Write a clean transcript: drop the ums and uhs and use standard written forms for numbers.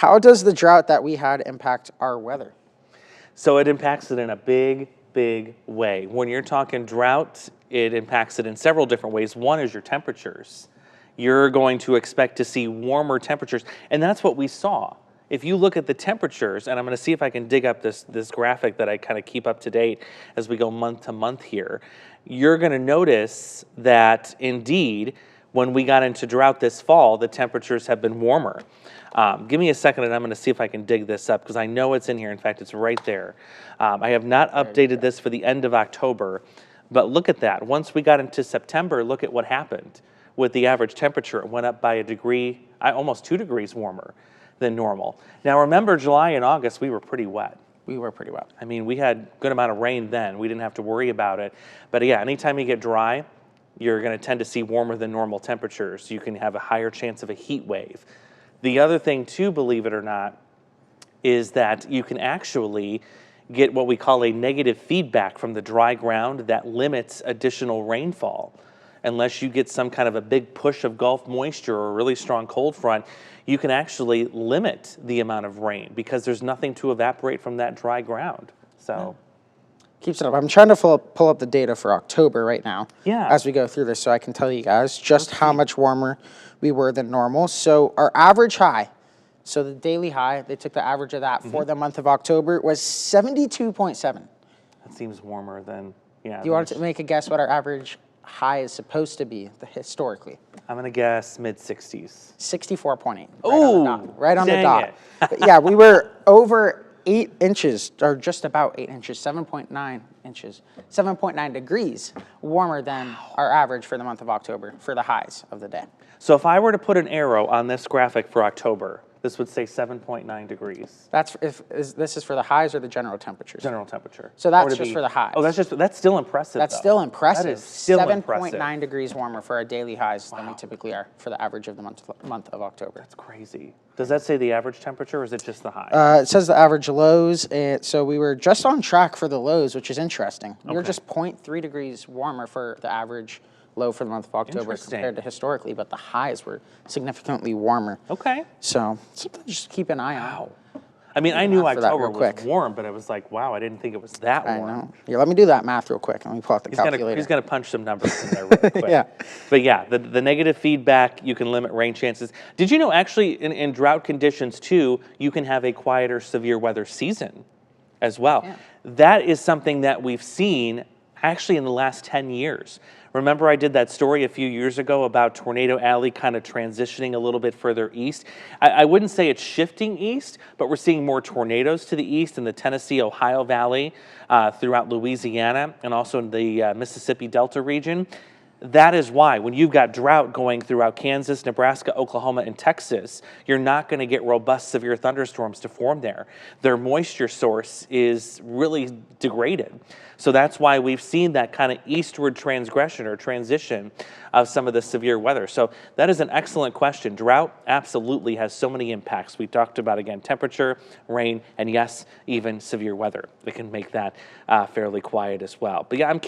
How does the drought that we had impact our weather? So it impacts it in a big, big way. When you're talking drought, it impacts it in several different ways. One is your temperatures. You're going to expect to see warmer temperatures, and that's what we saw. If you look at the temperatures, and I'm going to see if I can dig up this graphic that I kind of keep up to date as we go month to month here, you're going to notice that indeed, when we got into drought this fall, the temperatures have been warmer. Give me a second and I'm going to see if I can dig this up because I know it's in here. In fact, it's right there. I have not updated this for the end of October, but look at that. Once we got into September, look at what happened with the average temperature. It went up by a degree, almost 2 degrees warmer than normal. Now remember, July and August, we were pretty wet. We were pretty wet. I mean, we had a good amount of rain then. We didn't have to worry about it. But yeah, anytime you get dry, you're going to tend to see warmer than normal temperatures. You can have a higher chance of a heat wave. The other thing too, believe it or not, is that you can actually get what we call a negative feedback from the dry ground that limits additional rainfall. Unless you get some kind of a big push of Gulf moisture or a really strong cold front, you can actually limit the amount of rain because there's nothing to evaporate from that dry ground. So. Keeps it up. I'm trying to pull up the data for October right now as we go through this so I can tell you guys just how much warmer we were than normal. So our average high, so the daily high, they took the average of that for the month of October, was 72.7. That seems warmer than, Do you want to make a guess what our average high is supposed to be historically? I'm going to guess mid-60s. 64.8. Oh, right on the dot. But yeah, we were over 8 inches, or just about 8 inches, 7.9 inches, 7.9 degrees warmer than our average for the month of October for the highs of the day. So if I were to put an arrow on this graphic for October, this would say 7.9 degrees. That's this is for the highs or the general temperatures? General temperature. So that's just for the highs. Oh, that's still impressive. That's still impressive. That is still impressive. 7.9 degrees warmer for our daily highs than we typically are for the average of the month of October. That's crazy. Does that say the average temperature or is it just the high? It says the average lows. So we were just on track for the lows, which is interesting. We were just 0.3 degrees warmer for the average low for the month of October compared to historically, but the highs were significantly warmer. Okay. So something just to keep an eye on. I mean, I knew October was warm, but I was like, wow, I didn't think it was that warm. I know. Yeah, let me do that math real quick. Let me pull out the calculator. He's going to punch some numbers in there real quick. Yeah. But yeah, the negative feedback, you can limit rain chances. Did you know actually in drought conditions too, you can have a quieter severe weather season as well. Yeah. That is something that we've seen actually in the last 10 years. Remember I did that story a few years ago about Tornado Alley kind of transitioning a little bit further east. I wouldn't say it's shifting east, but we're seeing more tornadoes to the east in the Tennessee, Ohio Valley, throughout Louisiana, and also in the Mississippi Delta region. That is why when you've got drought going throughout Kansas, Nebraska, Oklahoma, and Texas, you're not going to get robust severe thunderstorms to form there. Their moisture source is really degraded. So that's why we've seen that kind of eastward transgression or transition of some of the severe weather. So that is an excellent question. Drought absolutely has so many impacts. We talked about, again, temperature, rain, and yes, even severe weather. It can make that fairly quiet as well. But yeah, I'm